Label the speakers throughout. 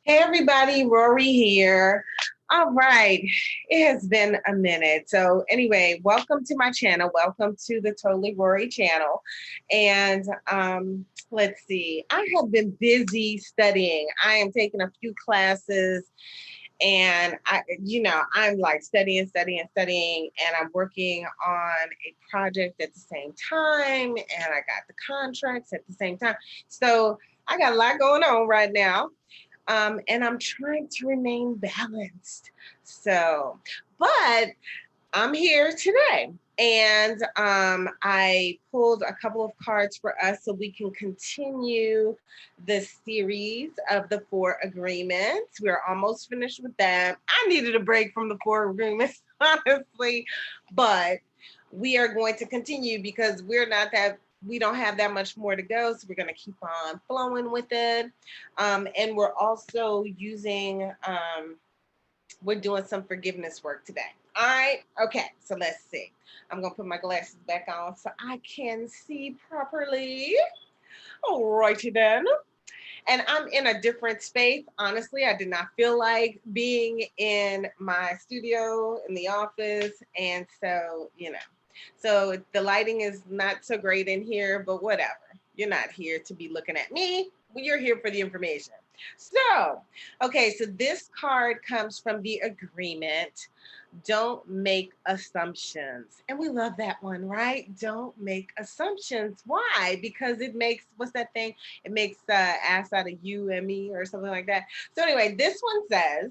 Speaker 1: Hey everybody, Rorree here. All right, it has been a minute. So anyway, welcome to my channel. Welcome to the Totally Rorree channel. And let's see, I have been busy studying. I am taking a few classes and I'm like studying, and I'm working on a project at the same time, and I got the contracts at the same time. So I got a lot going on right now, and I'm trying to remain balanced. So, but I'm here today. And I pulled a couple of cards for us so we can continue the series of the four agreements. We're almost finished with that. I needed a break from the four agreements, honestly, but we are going to continue because we don't have that much more to go. So we're going to keep on flowing with it. And we're also we're doing some forgiveness work today. All right. Okay. So let's see. I'm going to put my glasses back on so I can see properly. All righty then. And I'm in a different space. Honestly, I did not feel like being in my studio in the office. And so the lighting is not so great in here, but whatever. You're not here to be looking at me. You're here for the information. So, okay, so this card comes from the agreement. Don't make assumptions. And we love that one, right? Don't make assumptions. Why? Because it makes, what's that thing? It makes ass out of you and me or something like that. So, anyway, this one says,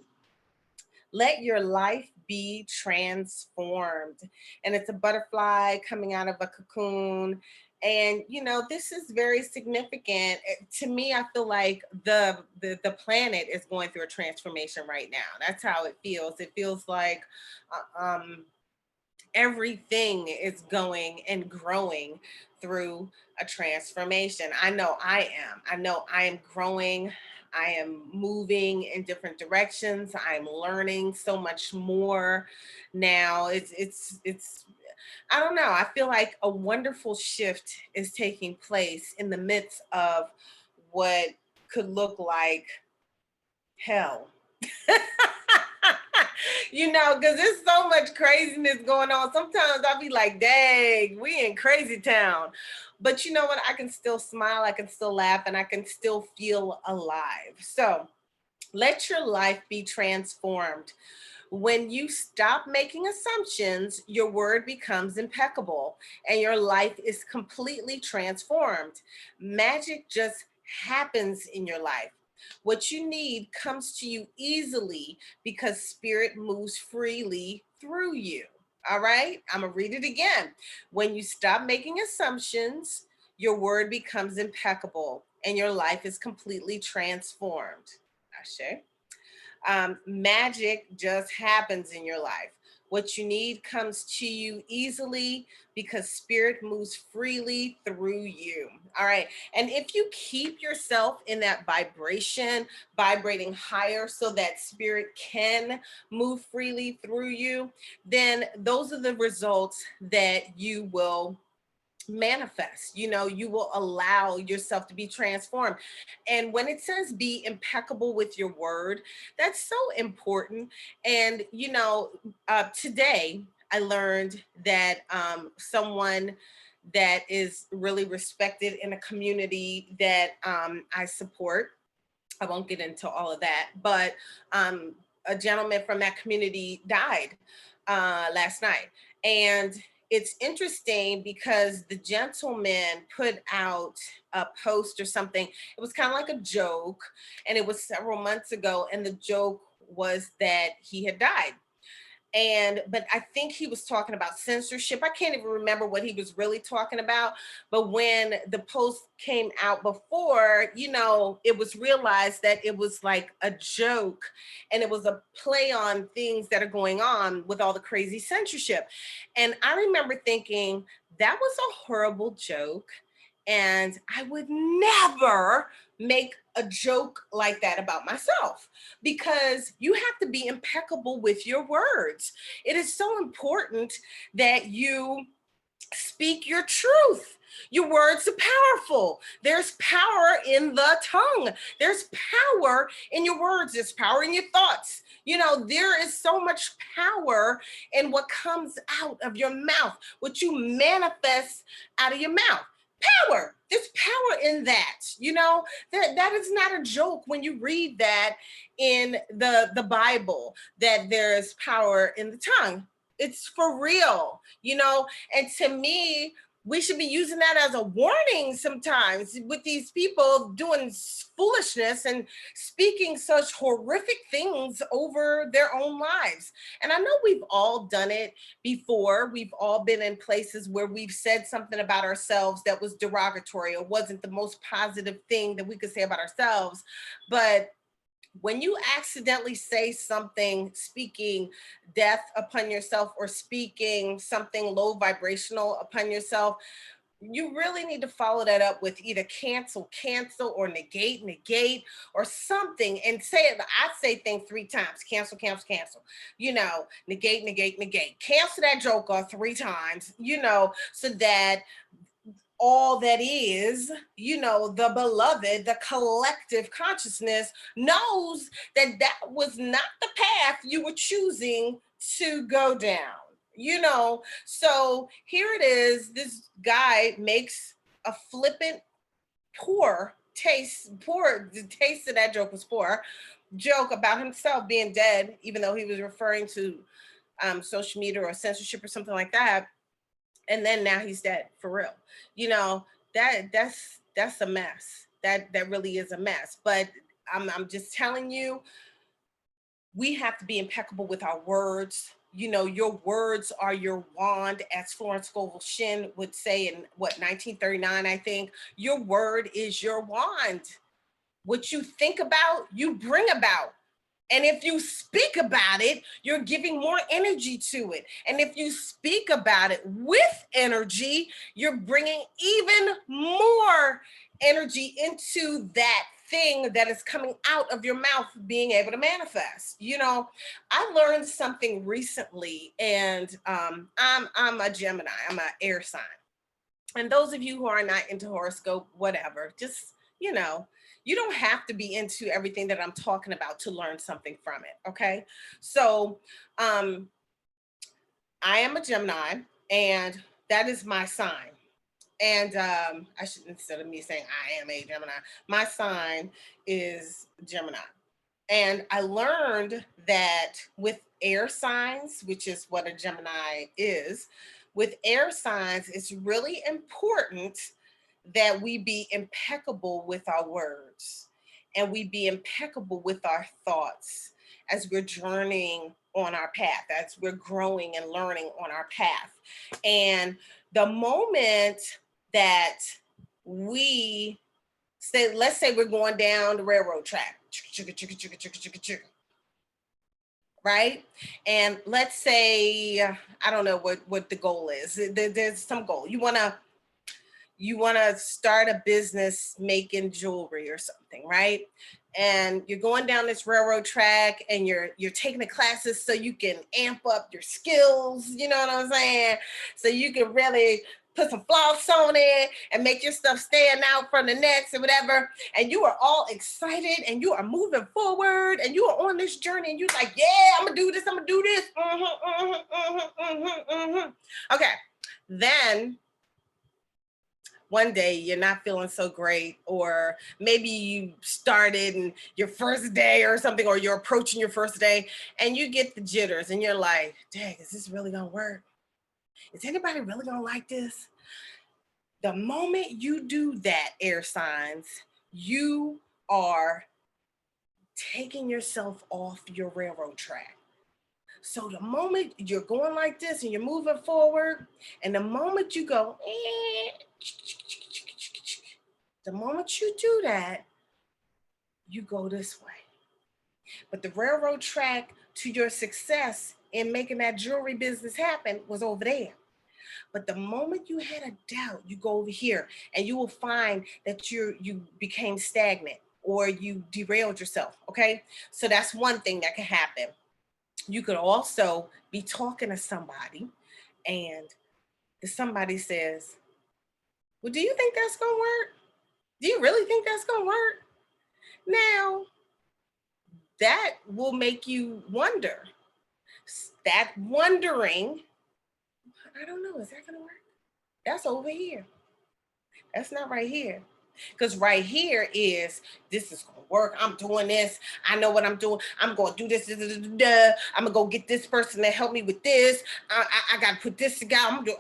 Speaker 1: let your life be transformed. And it's a butterfly coming out of a cocoon. And this is very significant to me. I feel like the planet is going through a transformation right now. That's how it feels. It feels like everything is going and growing through a transformation. I know I am growing. I am moving in different directions. I'm learning so much more now. It's I don't know. I feel like a wonderful shift is taking place in the midst of what could look like hell. Because there's so much craziness going on. Sometimes I'll be like, dang, we in crazy town. But you know what? I can still smile, I can still laugh, and I can still feel alive. So let your life be transformed. When you stop making assumptions, your word becomes impeccable and your life is completely transformed. Magic just happens in your life. What you need comes to you easily because spirit moves freely through you. All right, I'm gonna read it again. When you stop making assumptions, your word becomes impeccable and your life is completely transformed. Ashe. Magic just happens in your life. What you need comes to you easily because spirit moves freely through you. All right. And if you keep yourself in that vibration, vibrating higher so that spirit can move freely through you, then those are the results that you will manifest. You will allow yourself to be transformed. And when it says be impeccable with your word, that's so important. And today I learned that someone that is really respected in a community that I support, I won't get into all of that, but a gentleman from that community died last night. And it's interesting because the gentleman put out a post or something. It was kind of like a joke, and it was several months ago. And the joke was that he had died. But I think he was talking about censorship. I can't even remember what he was really talking about. But when the post came out before, it was realized that it was like a joke and it was a play on things that are going on with all the crazy censorship. And I remember thinking that was a horrible joke. And I would never make a joke like that about myself, because you have to be impeccable with your words. It is so important that you Speak your truth. Your words are powerful. There's power in the tongue. There's power in your words. There's power in your thoughts. You know, there is so much power in what comes out of your mouth, what you manifest out of your mouth. Power. There's power in that. You know, that is not a joke when you read that in the Bible, that there's power in the tongue. It's for real, you know. And to me, we should be using that as a warning sometimes with these people doing foolishness and speaking such horrific things over their own lives. And I know we've all done it before. We've all been in places where we've said something about ourselves that was derogatory or wasn't the most positive thing that we could say about ourselves. But when you accidentally say something speaking death upon yourself or speaking something low vibrational upon yourself, you really need to follow that up with either cancel, or negate, or something, and say it. I say things 3 times: cancel, you know, negate, cancel that joker 3 times, you know, so that all that is, you know, the beloved, the collective consciousness knows that that was not the path you were choosing to go down, you know. So here it is, this guy makes a flippant, the taste of that joke was poor, joke about himself being dead, even though he was referring to social media or censorship or something like that. And then now he's dead for real. You know, that's a mess. That really is a mess. But I'm just telling you, we have to be impeccable with our words. You know, your words are your wand, as Florence Scovel Shinn would say in what, 1939, I think. Your word is your wand. What you think about, you bring about. And if you speak about it, you're giving more energy to it. And if you speak about it with energy, you're bringing even more energy into that thing that is coming out of your mouth, being able to manifest. You know, I learned something recently, and I'm a Gemini. I'm an air sign. And those of you who are not into horoscope, whatever, just, you know, you don't have to be into everything that I'm talking about to learn something from it. Okay. So I am a Gemini, and that is my sign. And I should, instead of me saying I am a Gemini, my sign is Gemini. And I learned that with air signs, which is what a Gemini is, with air signs, it's really important that we be impeccable with our words, and we be impeccable with our thoughts as we're journeying on our path, as we're growing and learning on our path. And the moment that we say, let's say we're going down the railroad track, right? And let's say, I don't know what the goal is. There's some goal. You want to start a business making jewelry or something, right? And you're going down this railroad track, and you're taking the classes so you can amp up your skills, you know what I'm saying? So you can really put some floss on it and make your stuff stand out from the next or whatever. And you are all excited, and you are moving forward, and you are on this journey, and you're like, yeah, I'm gonna do this, I'm gonna do this. Okay. Then one day you're not feeling so great, or maybe you started in your first day or something, or you're approaching your first day, and you get the jitters, and you're like, dang, is this really gonna work? Is anybody really gonna like this? The moment you do that, air signs, you are taking yourself off your railroad track. So the moment you're going like this and you're moving forward, and the moment you go, the moment you do that, you go this way. But the railroad track to your success in making that jewelry business happen was over there. But the moment you had a doubt, you go over here, and you will find that you became stagnant, or you derailed yourself. Okay. So that's one thing that can happen. You could also be talking to somebody, and somebody says, well, do you think that's going to work? Do you really think that's going to work? Now, that will make you wonder. That wondering, I don't know, is that going to work? That's over here. That's not right here. Because right here is, this is going to work. I'm doing this. I know what I'm doing. I'm going to do this. I'm going to go get this person to help me with this. I got to put this together. I'm doing,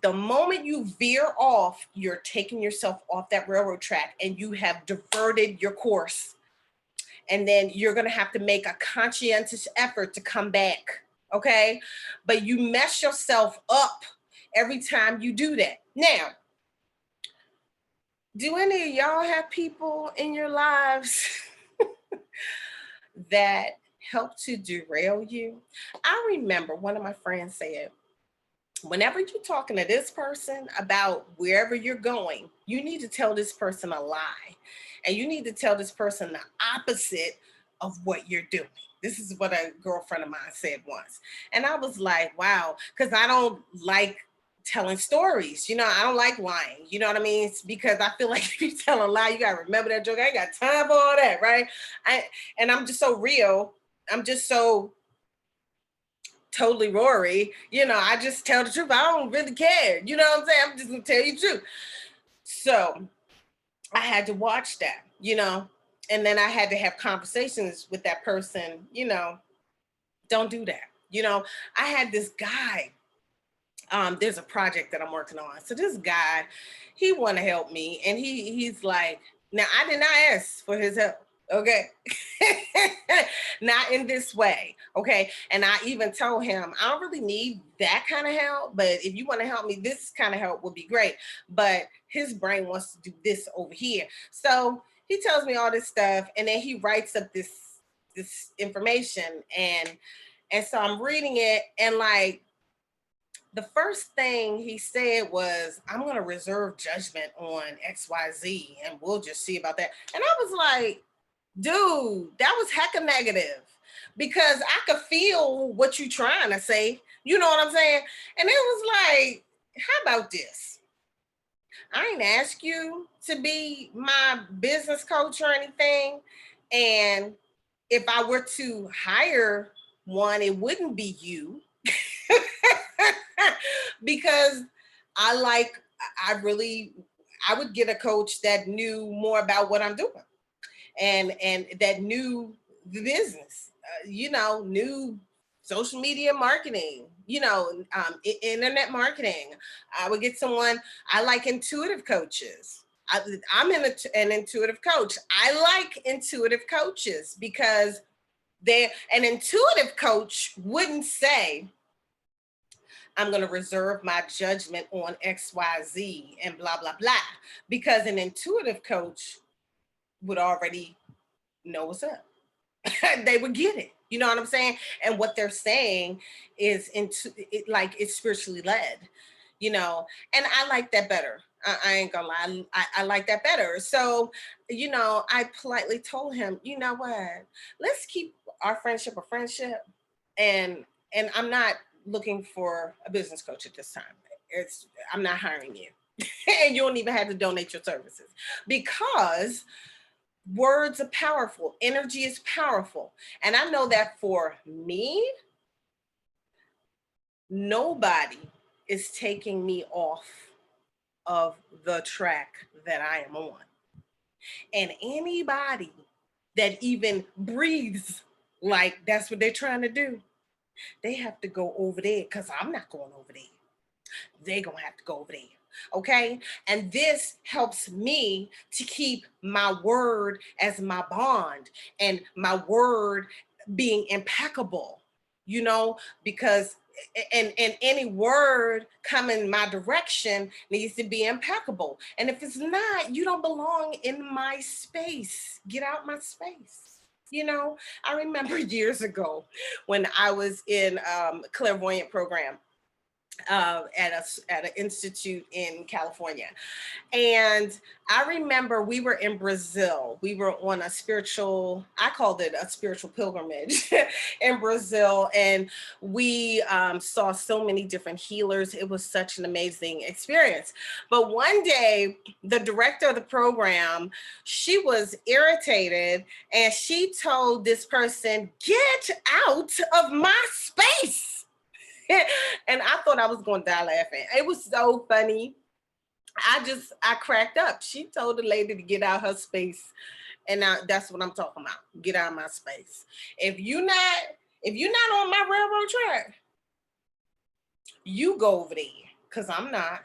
Speaker 1: the moment you veer off, you're taking yourself off that railroad track and you have diverted your course. And then you're going to have to make a conscientious effort to come back. Okay. But you mess yourself up every time you do that. Now, do any of y'all have people in your lives that help to derail you? I remember one of my friends said, whenever you're talking to this person about wherever you're going, you need to tell this person a lie. And you need to tell this person the opposite of what you're doing. This is what a girlfriend of mine said once. And I was like, wow, because I don't like telling stories. I don't like lying. You know what I mean? It's because I feel like if you tell a lie, you got to remember that joke. I ain't got time for all that, right? And I'm just so real. I'm just so totally Rorree. I just tell the truth. I don't really care. You know what I'm saying? I'm just going to tell you the truth. So I had to watch that, and then I had to have conversations with that person, don't do that. I had this guy. There's a project that I'm working on. So this guy, he want to help me. And he's like, now I did not ask for his help. Okay. Not in this way. Okay. And I even told him, I don't really need that kind of help, but if you want to help me, this kind of help would be great. But his brain wants to do this over here. So he tells me all this stuff and then he writes up this information. And so I'm reading it and like, the first thing he said was, I'm going to reserve judgment on XYZ and we'll just see about that. And I was like, dude, that was hecka negative because I could feel what you're trying to say. You know what I'm saying? And it was like, how about this? I ain't ask you to be my business coach or anything. And if I were to hire one, it wouldn't be you. Because I would get a coach that knew more about what I'm doing and that knew the business, knew social media marketing, internet marketing. I would get someone, I like intuitive coaches. I'm an intuitive coach. I like intuitive coaches because an intuitive coach wouldn't say, I'm going to reserve my judgment on XYZ and blah, blah, blah, because an intuitive coach would already know what's up. They would get it. You know what I'm saying? And what they're saying is it's spiritually led, and I like that better. I ain't gonna lie. I like that better. So, I politely told him, you know what, let's keep our friendship a friendship. And I'm not looking for a business coach at this time. I'm not hiring you. And you don't even have to donate your services because words are powerful. Energy is powerful. And I know that for me, nobody is taking me off of the track that I am on. And anybody that even breathes like that's what they're trying to do, they have to go over there because I'm not going over there. They're going to have to go over there. Okay. And this helps me to keep my word as my bond and my word being impeccable, because and any word coming my direction needs to be impeccable. And if it's not, you don't belong in my space. Get out my space. I remember years ago when I was in a clairvoyant program at an institute in California. And I remember we were in Brazil. We were on a spiritual, I called it a spiritual pilgrimage in Brazil. And we saw so many different healers. It was such an amazing experience. But one day, the director of the program, she was irritated and she told this person, "Get out of my space." And I thought I was going to die laughing. It was so funny. I cracked up. She told the lady to get out her space. And that's what I'm talking about. Get out of my space. If you're not on my railroad track, you go over there. Cause I'm not.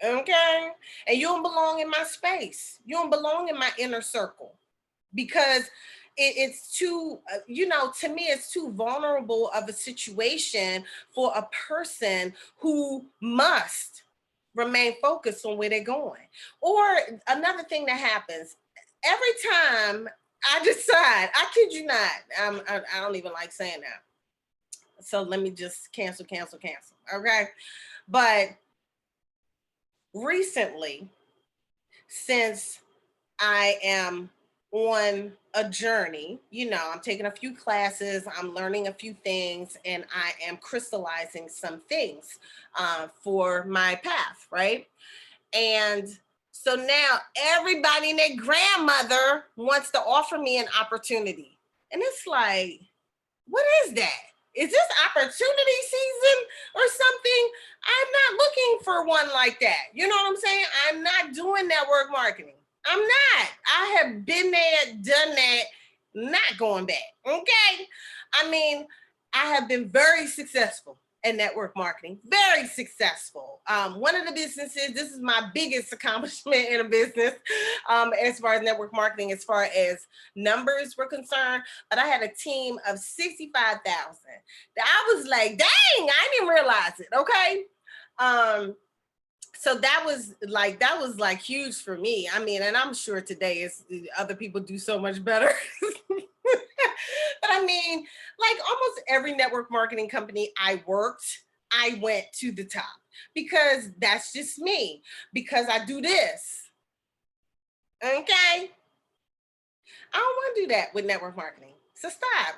Speaker 1: Okay. And you don't belong in my space. You don't belong in my inner circle. Because it's too, to me, it's too vulnerable of a situation for a person who must remain focused on where they're going. Or another thing that happens every time I decide, I kid you not, I don't even like saying that. So let me just cancel. Okay. But recently, since I am on a journey, I'm taking a few classes, I'm learning a few things, and I am crystallizing some things for my path, right? And so now everybody and their grandmother wants to offer me an opportunity. And it's like, what is that? Is this opportunity season or something? I'm not looking for one like that. You know what I'm saying? I'm not doing network marketing. I'm not. I have been there, done that, not going back. Okay. I mean, I have been very successful in network marketing, very successful. One of the businesses, this is my biggest accomplishment in a business as far as network marketing, as far as numbers were concerned. But I had a team of 65,000. I was like, dang, I didn't realize it. Okay. So that was like huge for me. I mean, and I'm sure today is other people do so much better. But I mean, like almost every network marketing company I worked, I went to the top because that's just me, because I do this. Okay. I don't want to do that with network marketing. So stop.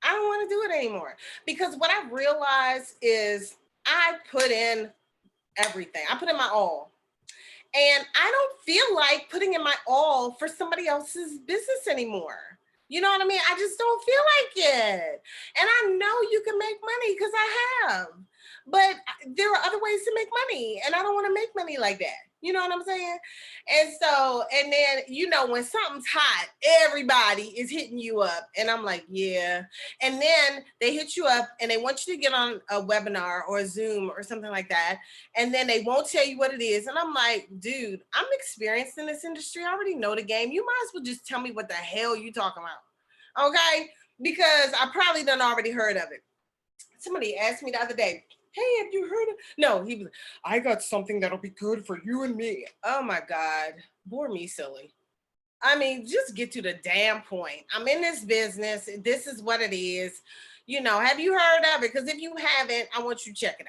Speaker 1: I don't want to do it anymore because what I realized is I put in everything. I put in my all. And I don't feel like putting in my all for somebody else's business anymore. You know what I mean? I just don't feel like it. And I know you can make money because I have. But there are other ways to make money. And I don't want to make money like that. You know what I'm saying? And so, and then, when something's hot, everybody is hitting you up. And I'm like, yeah. And then they hit you up and they want you to get on a webinar or a Zoom or something like that. And then they won't tell you what it is. And I'm like, dude, I'm experienced in this industry. I already know the game. You might as well just tell me what the hell you talking about. Okay? Because I probably done already heard of it. Somebody asked me the other day, hey, have you heard of? No, he was, I got something that'll be good for you and me. Oh my God, bore me silly. I mean, just get to the damn point. I'm in this business. This is what it is. Have you heard of it? Because if you haven't, I want you to check it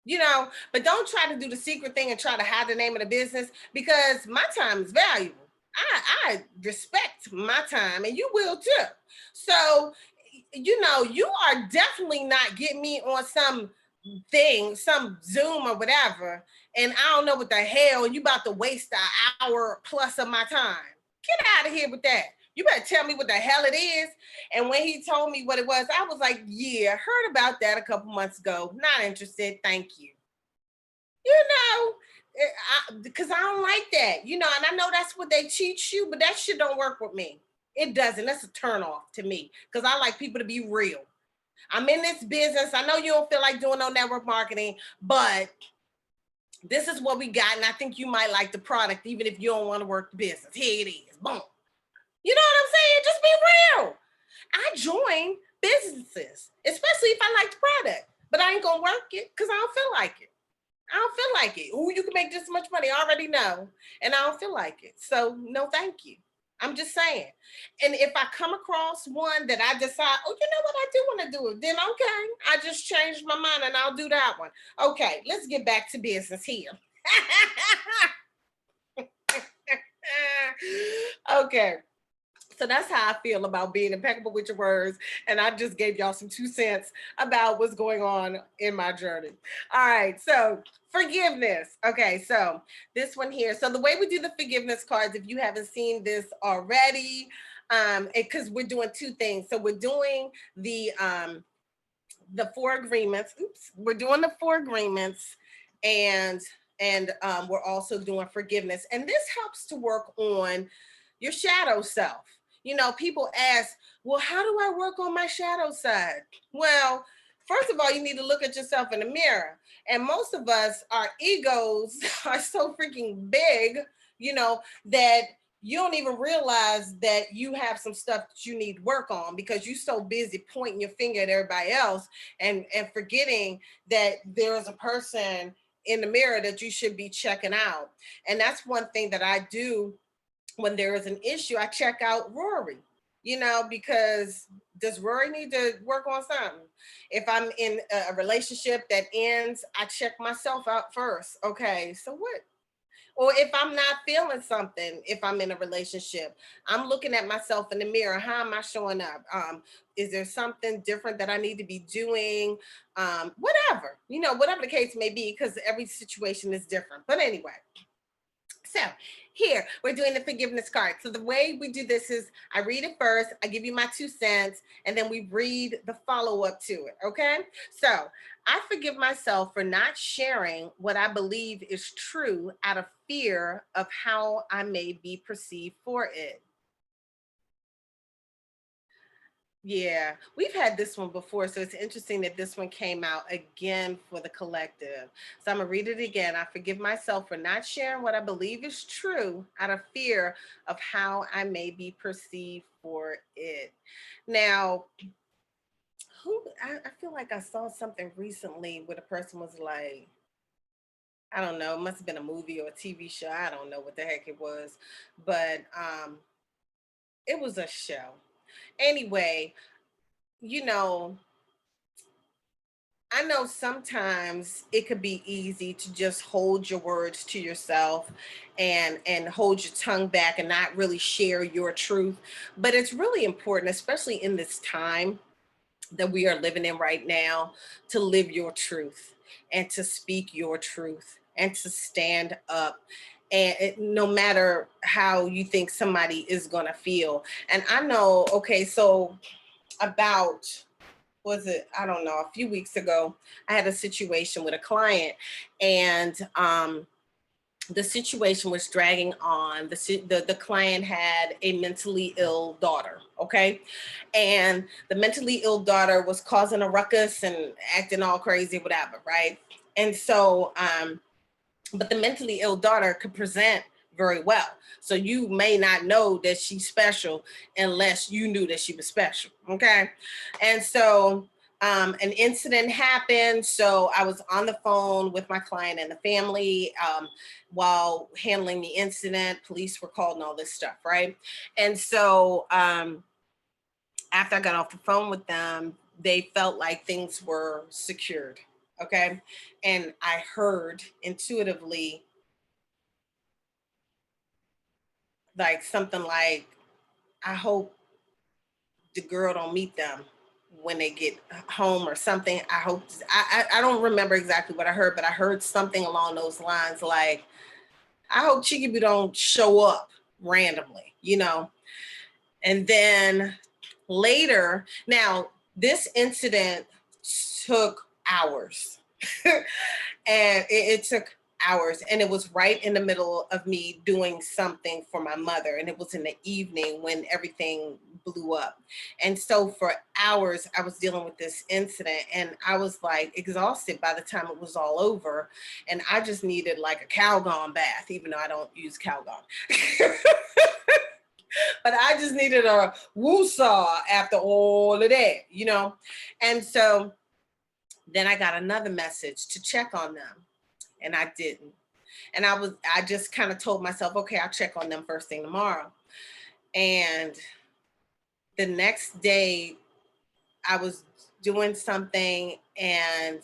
Speaker 1: out. But don't try to do the secret thing and try to hide the name of the business because my time is valuable. I respect my time and you will too. So you are definitely not getting me on some thing, some Zoom or whatever, and I don't know what the hell, and you about to waste an hour plus of my time. Get out of here with that. You better tell me what the hell it is. And when he told me what it was, I was like, yeah, heard about that a couple months ago. Not interested. Thank you. Because I don't like that, and I know that's what they teach you, but that shit don't work with me. It doesn't. That's a turn off to me because I like people to be real. I'm in this business. I know you don't feel like doing no network marketing, but this is what we got. And I think you might like the product, even if you don't want to work the business. Here it is. Boom. You know what I'm saying? Just be real. I join businesses, especially if I like the product, but I ain't going to work it because I don't feel like it. I don't feel like it. Oh, you can make this much money. I already know. And I don't feel like it. So no, thank you. I'm just saying. And if I come across one that I decide, oh, you know what, I do want to do it, then okay, I just changed my mind and I'll do that one. Okay, let's get back to business here. Okay. So that's how I feel about being impeccable with your words. And I just gave y'all some 2 cents about what's going on in my journey. All right. So forgiveness. Okay. So this one here. So the way we do the forgiveness cards, if you haven't seen this already, because we're doing two things. So we're doing the four agreements. Oops. We're doing the four agreements, and we're also doing forgiveness. And this helps to work on your shadow self. You know, people ask, well, how do I work on my shadow side? Well, first of all, you need to look at yourself in the mirror. And most of us, our egos are so freaking big, you know, that you don't even realize that you have some stuff that you need work on because you're so busy pointing your finger at everybody else and forgetting that there's a person in the mirror that you should be checking out. And that's one thing that I do when there is an issue. I check out Rorree, you know, because does Rorree need to work on something? If I'm in a relationship that ends, I check myself out first. Okay, so what? Or if I'm not feeling something, if I'm in a relationship, I'm looking at myself in the mirror. How am I showing up? Is there something different that I need to be doing? Whatever, you know, whatever the case may be, because every situation is different. But anyway, so here we're doing the forgiveness card. So the way we do this is I read it first, I give you my 2 cents, and then we read the follow-up to it. Okay. So I forgive myself for not sharing what I believe is true out of fear of how I may be perceived for it. Yeah, we've had this one before, so it's interesting that this one came out again for the collective. So I'm gonna read it again. I forgive myself for not sharing what I believe is true out of fear of how I may be perceived for it. Now, I feel like I saw something recently where the person was like, I don't know, it must have been a movie or a TV show. I don't know what the heck it was, but it was a show. Anyway, you know, I know sometimes it could be easy to just hold your words to yourself and hold your tongue back and not really share your truth. But it's really important, especially in this time that we are living in right now, to live your truth and to speak your truth and to stand up. And no matter how you think somebody is going to feel. And I know, okay, so about was it, I don't know, a few weeks ago, I had a situation with a client, and the situation was dragging on. The client had a mentally ill daughter, okay? And the mentally ill daughter was causing a ruckus and acting all crazy, whatever, right? And so but the mentally ill daughter could present very well. So you may not know that she's special unless you knew that she was special. Okay. And so an incident happened. So I was on the phone with my client and the family while handling the incident. Police were called and all this stuff. Right. And so after I got off the phone with them, they felt like things were secured. Okay. And I heard intuitively like something like, I hope the girl don't meet them when they get home or something. I hope, I don't remember exactly what I heard, but I heard something along those lines like, I hope Chikibu don't show up randomly, you know? And then later, now this incident took hours. And it took hours, and it was right in the middle of me doing something for my mother, and it was in the evening when everything blew up. And so for hours I was dealing with this incident, and I was like exhausted by the time it was all over, and I just needed like a Calgon bath, even though I don't use Calgon. But I just needed a woo-saw after all of that, you know. And so then I got another message to check on them, and I didn't. And I just kind of told myself, okay, I'll check on them first thing tomorrow. And the next day I was doing something and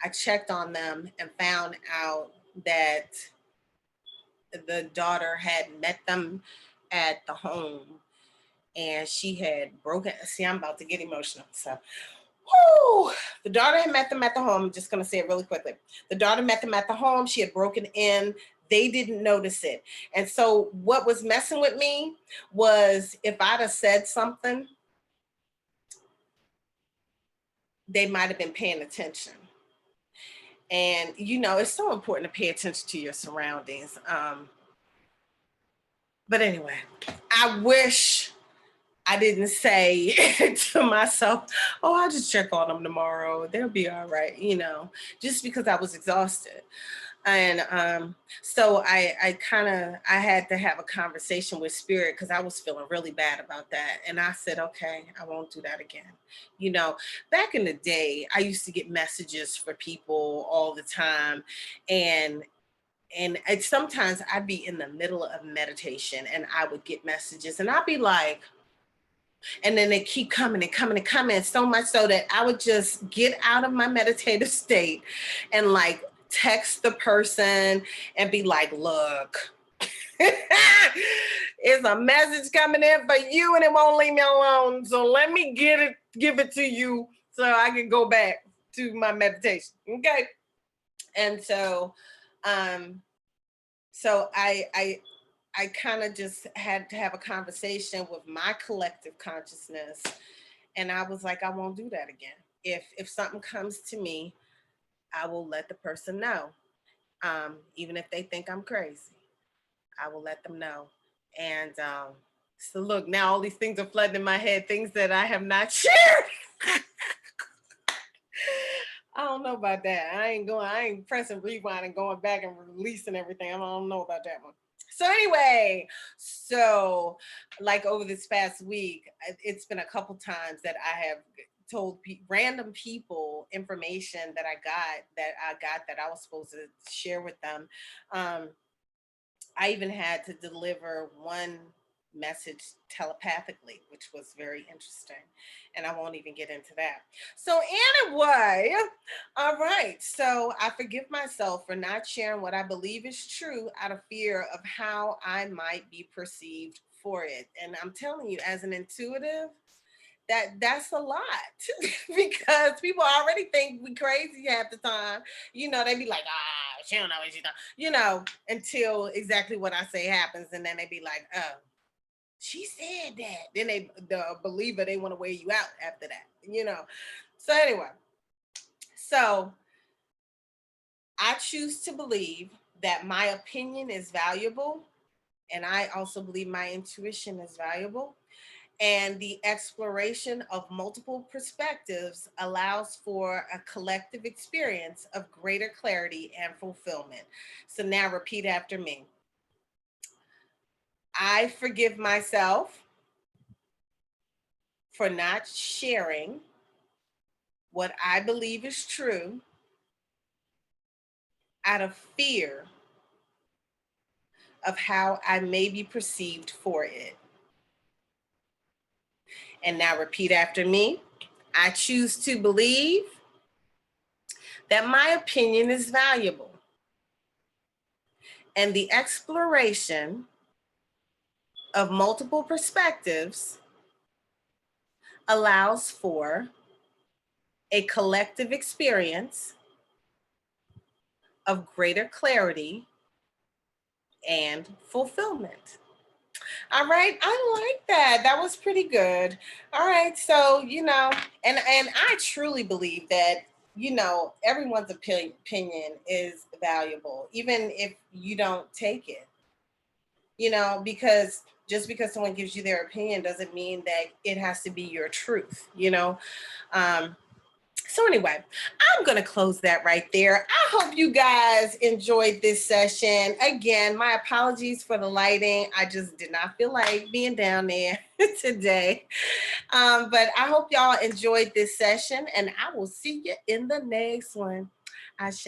Speaker 1: I checked on them and found out that the daughter had met them at the home and she had broken. See, I'm about to get emotional. So, whoo, the daughter had met them at the home. I'm just going to say it really quickly. The daughter met them at the home. She had broken in. They didn't notice it. And so what was messing with me was if I'd have said something, they might have been paying attention. And, you know, it's so important to pay attention to your surroundings. But anyway, I wish I didn't say to myself, oh, I'll just check on them tomorrow. They'll be all right, you know, just because I was exhausted. And so I had to have a conversation with spirit because I was feeling really bad about that. And I said, okay, I won't do that again. You know, back in the day, I used to get messages for people all the time. And sometimes I'd be in the middle of meditation and I would get messages and I'd be like, and then they keep coming and coming and coming, so much so that I would just get out of my meditative state and like text the person and be like, look, it's a message coming in for you and it won't leave me alone. So let me give it to you so I can go back to my meditation. Okay. And so, I kind of just had to have a conversation with my collective consciousness. And I was like, I won't do that again. If something comes to me, I will let the person know. Even if they think I'm crazy, I will let them know. And so look, now all these things are flooding in my head, things that I have not shared. I don't know about that. I ain't pressing rewind and going back and releasing everything. I don't know about that one. So anyway, so like over this past week, it's been a couple times that I have told random people information that I got that I was supposed to share with them. I even had to deliver one message telepathically, which was very interesting. And I won't even get into that. So anyway, all right. So I forgive myself for not sharing what I believe is true out of fear of how I might be perceived for it. And I'm telling you, as an intuitive, that's a lot because people already think we crazy half the time. You know, they be like, she don't know what she's doing, you know, until exactly what I say happens. And then they be like, oh, she said that. Then the believer, they want to wear you out after that, you know. So anyway, so I choose to believe that my opinion is valuable. And I also believe my intuition is valuable. And the exploration of multiple perspectives allows for a collective experience of greater clarity and fulfillment. So now repeat after me. I forgive myself for not sharing what I believe is true out of fear of how I may be perceived for it. And now repeat after me. I choose to believe that my opinion is valuable. And the exploration of multiple perspectives allows for a collective experience of greater clarity and fulfillment. All right, I like that. That was pretty good. All right, so you know, and I truly believe that you know everyone's opinion is valuable, even if you don't take it. You know, because just because someone gives you their opinion doesn't mean that it has to be your truth. You know, so anyway, I'm going to close that right there. I hope you guys enjoyed this session. Again, my apologies for the lighting. I just did not feel like being down there today. But I hope y'all enjoyed this session and I will see you in the next one. Ashe.